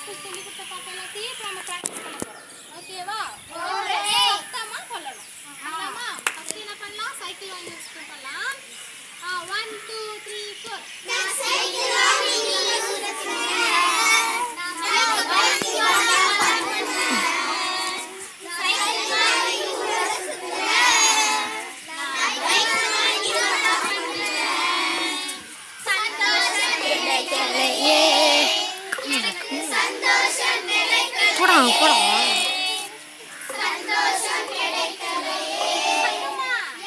கிளாஸ்ல சொல்லி கொடுத்த பாட்டு எல்லாத்தையும் இப்போ நம்ம ப்ராக்டிஸ் பண்ண போறோம். ஓகேவா? சத்தமா சொல்லணும். ஆமா. ஃபர்ஸ்ட் என்ன பண்ணலாம்? சைக்கிள் வாங்கி யூஸ் பண்ணலாம். 1 2 3 4 நான் சைக்கிள் வாங்கி யூஸ் பண்ணுறேன். நான் பைக் வாங்கி யூஸ் பண்ணுறேன். சைக்கிள் வாங்கி யூஸ் பண்ணுறேன். நான் பைக் வாங்கி யூஸ் பண்ணுறேன். சந்தோஷம் கிடைக்கலையே. எனக்கு சந்தோஷம் கிடைக்கலையே. போடா சந்தோஷம் கிடைக்கலையே.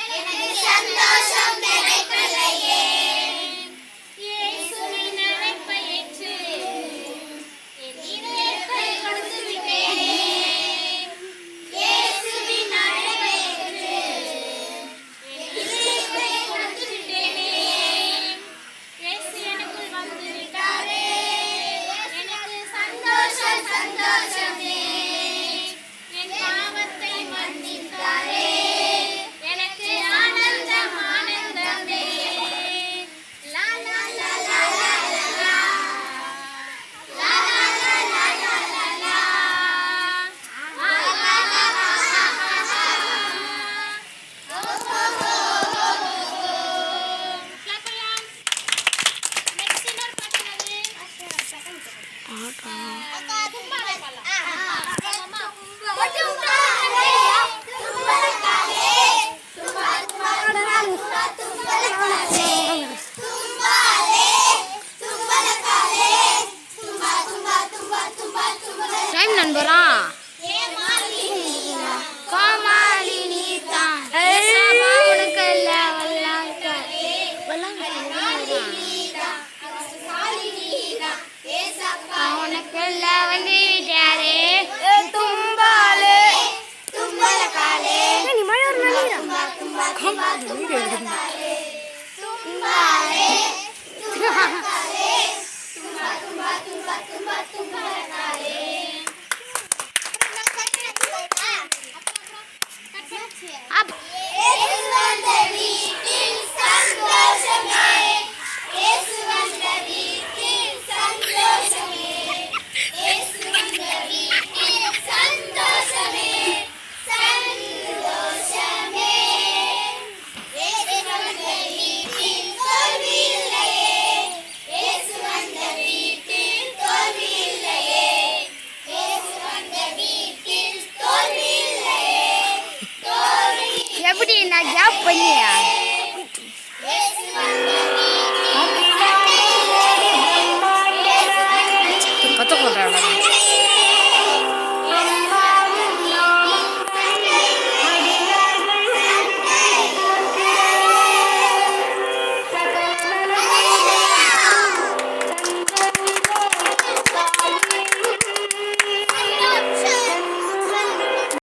எனக்கு சந்தோஷம் கிடைக்கலையே. இயேசுவின் அழைப்பை ஏற்று என் இதயத்தை கொடுத்து விட்டேனே. இயேசுவின் அழைப்பை ஏற்று என் இதயத்தை கொடுத்து விட்டேனே. இயேசு எனக்குள் வந்து விட்டாரே. எனக்கு சந்தோஷம் சந்தோஷமே. என் பாவத்தை மன்னித்தாரே. எனக்கு ஆனந்தம் ஆனந்தமே. லா லா லா லா லா லா லா லா லா லா லா லா லா ஆ லா லா லா லா ஓ ஹோ ஹோ கிளாப் பண்ணலாம். நெக்ஸ்ட் இன்னொரு பாட்டு என்னது? தும்பாலே பாடலாம். ஆமா. தும்பாலே தும்பாலே தும்பா தும்பா தும்பா தும்பாலே தும்பாலே தும்பாலே தும்பா தும்பா தும்பா தும்பா தும்பாலே டைம் நண்பரா